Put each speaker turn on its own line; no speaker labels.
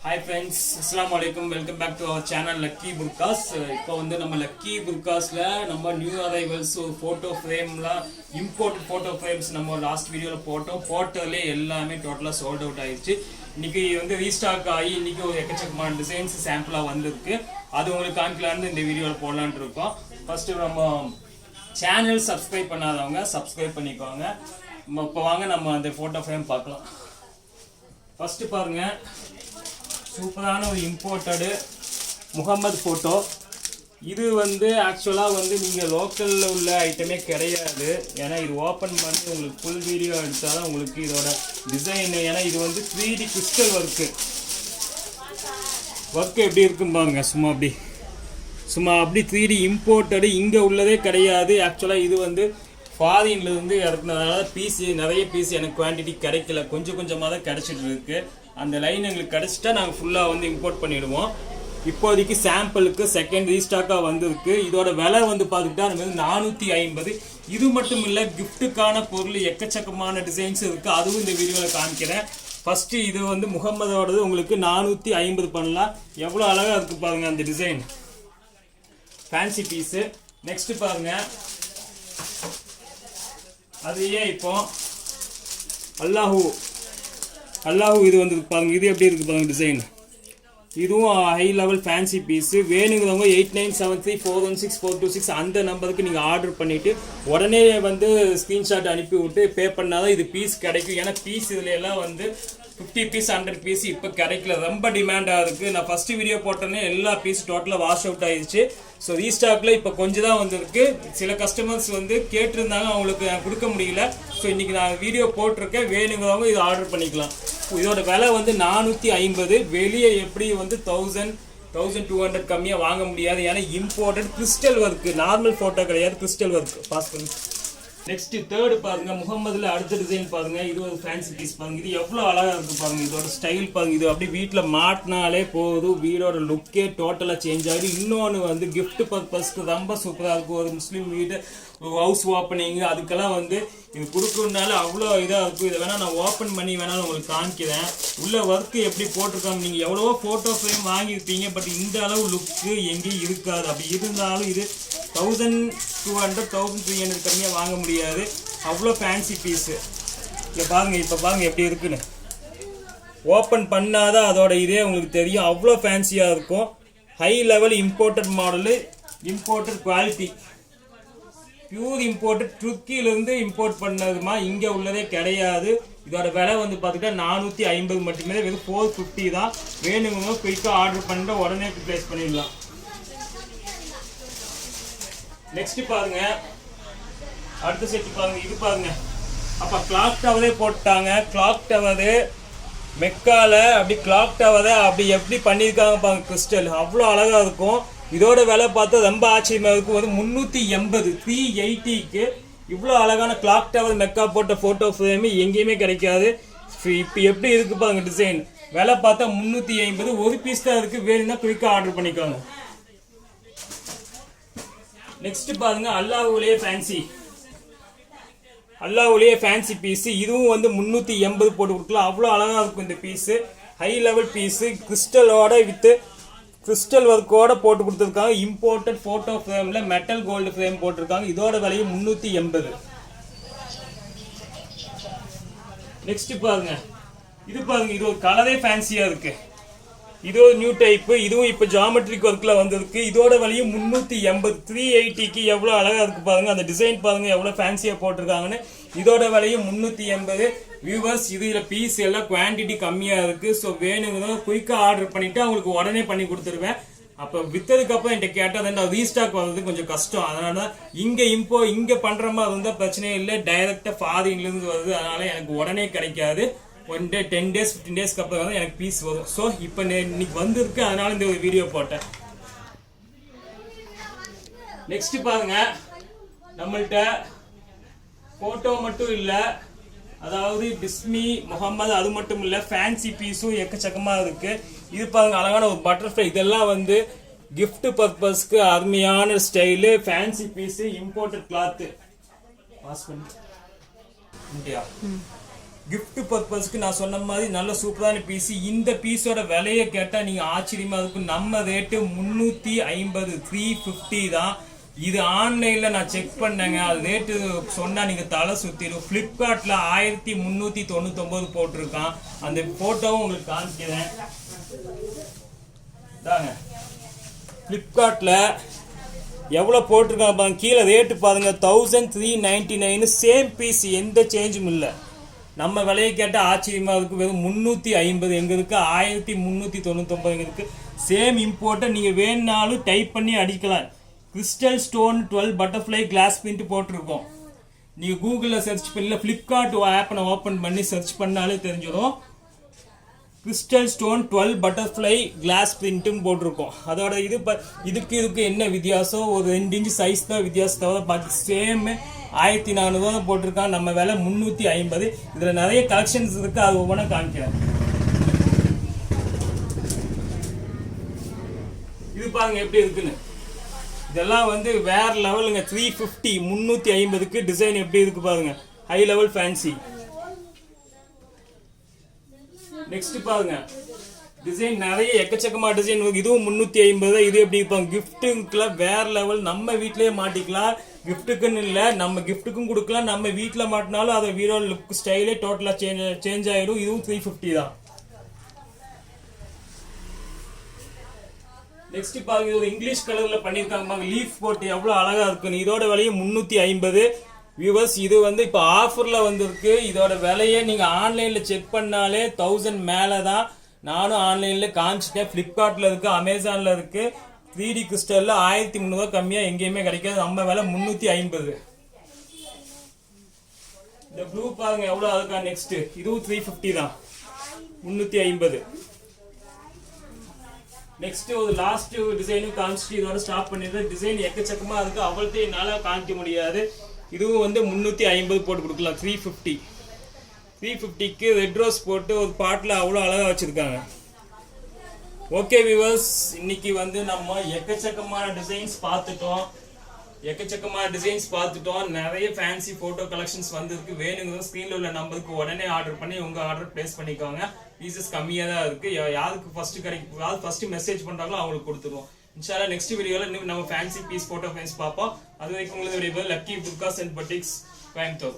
Hi friends, Assalamu alaikum. Welcome back to our channel Lucky Burkas. இப்போ வந்து நம்ம Lucky Burkasல நம்ம new arrivals photo ஃப்ரேம்லாம் imported photo frames நம்ம last வீடியோல போட்டோலே எல்லாமே டோட்டலா சோல்ட் அவுட் ஆயிடுச்சு. இன்னைக்கு வந்து ரீஸ்டாக் ஆகி இன்னைக்கு ஒரு எக்கச்சக்கமான டிசைன்ஸ் சாம்பிளா வந்திருக்கு. அது உங்களுக்கு காமிக்கலாம்னு இந்த வீடியோல போடலாம்னு இருக்கோம். ஃபர்ஸ்ட் நம்ம சேனல் சப்ஸ்கிரைப் பண்ணாதவங்க சப்ஸ்கிரைப் பண்ணிக்கோங்க. இப்போ வாங்க நம்ம அந்த போட்டோ ஃப்ரேம் பார்க்கலாம். ஃபர்ஸ்ட் பாருங்க, சூப்பரான ஒரு இம்போர்ட்டடு முகமது ஃபோட்டோ. இது வந்து ஆக்சுவலாக வந்து நீங்கள் லோக்கலில் உள்ள ஐட்டமே கிடையாது. ஏன்னா இது ஓப்பன் பண்ணி உங்களுக்கு ஃபுல் வீடியோ எடுத்தால் தான் உங்களுக்கு இதோட டிசைனு. ஏன்னா இது வந்து 3D கிறிஸ்டல் ஒர்க்கு எப்படி இருக்குன்னு பாருங்க. சும்மா அப்படி 3D இம்போர்ட்டடு இங்கே உள்ளதே கிடையாது. ஆக்சுவலாக இது வந்து ஃபாரின்லேருந்து இறக்குனதுனால நிறைய பீஸ் எனக்கு குவான்டிட்டி கிடைக்கல, கொஞ்சமாக தான் கிடைச்சிட்டு இருக்கு. அந்த லைன் எங்களுக்கு கிடச்சிட்டா நாங்கள் ஃபுல்லாக வந்து இம்போர்ட் பண்ணிவிடுவோம். இப்போதைக்கு சாம்பிளுக்கு செகண்ட் ரீஸ்டாக்காக வந்திருக்கு. இதோட விலை வந்து பார்த்துக்கிட்டா நம்ம வந்து 450. இது மட்டும் இல்லை, கிஃப்ட்டுக்கான பொருள் எக்கச்சக்கமான டிசைன்ஸ் இருக்குது. அதுவும் இந்த வீடியோவில் காமிக்கிறேன். ஃபஸ்ட்டு இது வந்து முகம்மதோடது உங்களுக்கு 450 பண்ணலாம். எவ்வளோ அழகாக இருக்குது பாருங்கள் அந்த டிசைன், ஃபேன்சி பீஸு. நெக்ஸ்ட்டு பாருங்கள், அதையே இப்போ அல்லாஹூ இது வந்து பாருங்க, இது எப்படி இருக்கு பாருங்க டிசைன். இதுவும் ஹை லெவல் ஃபேன்சி பீஸு. வேணுங்கிறவங்க 8973416426 அந்த நம்பருக்கு நீங்கள் ஆர்டர் பண்ணிவிட்டு உடனே வந்து ஸ்க்ரீன்ஷாட் அனுப்பி விட்டு பே பண்ணால் தான் இது பீஸ் கிடைக்கும். ஏன்னா பீஸ் இதில் எல்லாம் வந்து 50 பீஸ் 100 பீஸ் இப்போ கிடைக்கல, ரொம்ப டிமாண்டாக இருக்குது. நான் ஃபஸ்ட்டு வீடியோ போட்டோன்னே எல்லா பீஸ் டோட்டலாக வாஷ் அவுட் ஆயிடுச்சு. ஸோ ரீஸ்டாக்கில் இப்போ கொஞ்சம் தான் வந்துருக்கு. சில கஸ்டமர்ஸ் வந்து கேட்டிருந்தாங்க, அவங்களுக்கு நான் கொடுக்க முடியல. ஸோ இன்றைக்கி நான் வீடியோ போட்டிருக்கேன், வேணுங்கிறவங்க இது ஆர்டர் பண்ணிக்கலாம். இதோட விலை வந்து 450. வெளியே எப்படி வந்து 1200 கம்மியாக வாங்க முடியாது. ஏன்னா imported crystal work, normal photo கிடையாது, கிறிஸ்டல் ஒர்க். பாஸ் பண்ணி நெக்ஸ்ட் தேர்டு பாருங்க, முகமதுல அடுத்த டிசைன் பாருங்க. இது ஒரு ஃபேன்சி பீஸ் பாருங்க. இது எவ்வளோ அழகா இருக்கு பாருங்க. இதோட ஸ்டைல் பாருங்க. இது அப்படி வீட்டில் மாட்டினாலே போதும், வீடோட லுக்கே டோட்டலாக சேஞ்ச் ஆகுது. இன்னொன்று வந்து கிஃப்ட் பர்பஸ்க்கு ரொம்ப சூப்பராக இருக்கும். ஒரு முஸ்லீம் வீடு ஹவுஸ் ஓப்பனிங் அதுக்கெல்லாம் வந்து இது கொடுக்கறதுனால அவ்வளோ இதாக இருக்கும். இதை வேணால் நான் ஓப்பன் பண்ணி வேணாலும் உங்களுக்கு காமிக்கிறேன். உள்ள ஒர்க்கு எப்படி போட்டிருக்காங்க. நீங்கள் எவ்வளவோ ஃபோட்டோ ஃப்ரேம் வாங்கியிருப்பீங்க, பட் இந்த அளவு லுக்கு எங்கேயும் இருக்காது. அப்படி இருந்தாலும் இது 1200 1300 கம்மியாக வாங்க முடியாது. அவ்வளோ ஃபேன்சி பீஸு. இங்கே பாருங்கள், இப்போ பாருங்கள் எப்படி இருக்குன்னு. ஓப்பன் பண்ணாதான் அதோட இதே உங்களுக்கு தெரியும். அவ்வளோ ஃபேன்சியாக இருக்கும். High level imported model, imported quality, pure imported, துருக்கியிலேருந்து import பண்ணதுமா, இங்கே உள்ளதே கிடையாது. இதோட விலை வந்து பார்த்துக்கிட்டா 450 மட்டுமே, வெறும் 450 தான். வேணுங்க குயிக்காக ஆர்டர் பண்ணிட்டு உடனே ப்ளேஸ் பண்ணிடலாம். நெக்ஸ்ட் பாருங்க, அடுத்த செட் பாருங்க. இது பாருங்க, அப்போ கிளாக் டவரே போட்டாங்க. கிளாக் டவரு மெக்கால அப்படி கிளாக் டவரை அப்படி எப்படி பண்ணியிருக்காங்க பாருங்க. கிறிஸ்டல் அவ்வளோ அழகாக இருக்கும். இதோட விலை பார்த்தா ரொம்ப ஆச்சரியமாக இருக்கும். வந்து 380 380க்கு இவ்வளோ அழகான கிளாக் டவர் மெக்கா போட்ட ஃபோட்டோ ஃப்ரேமு எங்கேயுமே கிடைக்காது. இப்போ எப்படி இருக்கு பாருங்க டிசைன். விலை பார்த்தா 350. ஒரு பீஸ் தான் இருக்குது. வேணும்னா குயிக்காக ஆர்டர் பண்ணிக்கோங்க. நெக்ஸ்ட் பாருங்க, அல்லாஹ்வுலயே ஃபேன்சி பீஸு. இதுவும் வந்து 380 போட்டு கொடுக்கலாம். அவ்வளோ அழகாக இருக்கும் இந்த piece. High level piece, கிறிஸ்டலோட with crystal ஒர்க்கோட போட்டு கொடுத்துருக்காங்க. இம்போர்ட்டட் ஃபோட்டோ ஃப்ரேமில் மெட்டல் கோல்டு ஃப்ரேம் போட்டிருக்காங்க. இதோட விலையும் 380. நெக்ஸ்ட் பாருங்க, இது பாருங்க. இது ஒரு கலரே ஃபேன்சியாக இருக்கு. இது ஒரு நியூ டைப்பு. இதுவும் இப்போ ஜாமெட்ரிக் ஒர்க்கில் வந்திருக்கு. இதோட விலையும் 380. 380க்கு எவ்வளோ அழகாக இருக்குது பாருங்கள். அந்த டிசைன் பாருங்கள் எவ்வளோ ஃபேன்சியாக போட்டிருக்காங்கன்னு. இதோட விலையும் 380. வியூவர்ஸ், இதில் பீஸ் எல்லாம் குவான்டிட்டி கம்மியாக இருக்குது. ஸோ வேணுங்கிறத குயிக்காக ஆர்டர் பண்ணிவிட்டு அவங்களுக்கு உடனே பண்ணி கொடுத்துருவேன். அப்போ விற்றதுக்கப்புறம் என்கிட்ட கேட்டால் தான் ரீஸ்டாக் வர்றது கொஞ்சம் கஷ்டம். அதனால தான் இங்கே பண்ணுற மாதிரி இருந்தால் பிரச்சனையே இல்லை. டைரெக்டாக ஃபாரின்லேருந்து வருது, அதனால் எனக்கு உடனே கிடைக்காது. 1 day 10 days 15 daysக்கு அப்புறம் தான் எனக்கு பீஸ் வரும். ஸோ இப்போ இன்னைக்கு வந்திருக்கு, அதனால இந்த ஒரு வீடியோ போட்டேன். நெக்ஸ்ட் பாருங்க, நம்மள்கிட்ட ஃபோட்டோ மட்டும் இல்லை, அதாவது பிஸ்மி முகமது அது மட்டும் இல்லை, ஃபேன்சி பீஸும் எக்கச்சக்கமாக இருக்கு. இது பாருங்க, அழகான ஒரு பட்டர்ஃப்ளை. இதெல்லாம் வந்து கிஃப்ட் பர்பஸ்க்கு அருமையான style, fancy piece, imported cloth. Pass பண்ணி இந்தியா gift பர்பஸ்க்கு நான் சொன்ன மாதிரி நல்ல சூப்பரான பீஸ். இந்த பீஸோட விலையை கேட்டா நீங்க ஆச்சரியமா இருக்கும். நம்ம ரேட்டு 350 350 தான். இது ஆன்லைன்ல நான் செக் பண்ணேங்க, அது ரேட்டு சொன்னா நீங்க தலை சுத்திடும். பிளிப்கார்ட்ல 1399 போட்டிருக்கான். அந்த போட்டோவும் உங்களுக்கு காமிக்கிறேன். பிளிப்கார்ட்ல எவ்வளவு போட்டிருக்காங்க பாருங்க, கீழே ரேட்டு பாருங்க 1399. சேம் பீஸ், எந்த சேஞ்சும் இல்லை. நம்ம விலையை கேட்ட ஆச்சரியமா இருக்கு. வெறும் 350 எங்க இருக்கு, 1399 எங்க இருக்கு. சேம் இம்போர்ட்டை நீங்க வேணுனாலும் டைப் பண்ணி அடிக்கலாம். Crystal stone 12 butterfly glass print போட்டிருக்கோம். நீங்க கூகுள்ல சர்ச் பண்ணல, பிளிப்கார்ட் ஆப்பை ஓபன் பண்ணி சர்ச் பண்ணாலே தெரிஞ்சிடும். கிறிஸ்டல் ஸ்டோன் 12 பட்டர்ஃப்ளை கிளாஸ் பிரிண்ட்டும் போட்டிருக்கோம். அதோட இதுக்கு என்ன வித்தியாசம், ஒரு 2 இன்ச் சைஸ் தான் வித்தியாசம், தவிர பாக்கி சேம் 1400 போட்டிருக்கான். நம்ம விலை 350. இதுல நிறைய கலெக்ஷன்ஸ் இருக்கு, அது ஒவ்வொன்றா காமிக்கிறேன். இது பாருங்க எப்படி இருக்குன்னு. இதெல்லாம் வந்து வேற லெவலுங்க. 350 350க்கு டிசைன் எப்படி இருக்கு பாருங்க, ஹை லெவல் ஃபேன்சி. நெக்ஸ்ட் பாருங்க, டிசைன் நிறைய எக்கச்சக்கமா டிசைன் இருக்கு. இதுவும் 350. இது எப்படி இருப்பாங்க, கிஃப்ட்டுக்குள்ள வேற லெவல். நம்ம வீட்லயே மாட்டிக்கலாம், கிஃப்ட்டுக்குன்னு இல்ல, நம்ம கிஃப்ட்டுக்கும் கொடுக்கலாம். நம்ம வீட்டுல மாட்டினாலும் அதை வீடியோ லுக் ஸ்டைலே டோட்டலா சேஞ்ச் ஆயிடும். இதுவும் 350 தான். நெக்ஸ்ட் பாருங்க, ஒரு இங்கிலீஷ் கலர்ல பண்ணிருக்காங்க பாருங்க, லீஃப் போட்டு எவ்வளவு அழகா இருக்குன்னு. இதோட விலையும் 350. வியூவர்ஸ், இது வந்து இப்ப ஆஃபர்ல வந்திருக்கு. இதோட விலையை நீங்க ஆன்லைன்ல செக் பண்ணாலே 1000 மேலதான். நானும் ஆன்லைன்ல காமிச்சிட்டேன். பிளிப்கார்ட்ல இருக்கு, அமேசான்ல இருக்கு. 3D கிறிஸ்டல்ல 1300 கம்மியா எங்கேயுமே கிடைக்காது. நம்ம விலை 350. இந்த ப்ளூ பாருங்க எவ்வளவு அழகா. நெக்ஸ்ட் இதுவும் 350 தான், 350. நெக்ஸ்ட் ஒரு லாஸ்ட் டிசைனும் காமிச்சிட்டு இதோட ஸ்டாப் பண்ணிடுறேன். டிசைன் எக்கச்சக்கமா இருக்கு, அவ்வளோத்தையும் என்னால காமிக்க முடியாது. இதுவும் வந்து 350 போட்டு கொடுக்கலாம். 350க்கு ரெட் ரோஸ் போட்டு ஒரு பாட்டில் அவ்வளோ அழகா வச்சிருக்காங்க. ஓகே வியூவர்ஸ், இன்னைக்கு வந்து நம்ம எக்கச்சக்கமான டிசைன்ஸ் பார்த்துட்டோம். நிறைய ஃபேன்சி போட்டோ கலெக்ஷன்ஸ் வந்திருக்கு. வேணுங்க ஸ்கிரீன்ல உள்ள நம்பருக்கு உடனே ஆர்டர் பண்ணி உங்க ஆர்டர் பிளேஸ் பண்ணிக்கோங்க. பீசஸ் கம்மியா தான் இருக்கு. யாருக்கு ஃபர்ஸ்ட் மெசேஜ் பண்றாங்களோ அவங்களுக்கு கொடுத்துருவோம். இன்ஷால்லா நெக்ஸ்ட் வீடியோல நம்ம ஃபேன்சி பீஸ் போட்டோ ஃப்ரேம்ஸ் பார்ப்போம். அது வரைக்கும் உங்களுக்கு லக்கி புர்காஸ் அண்ட் பட்டிக்ஸ் கோயம்புத்தூர்.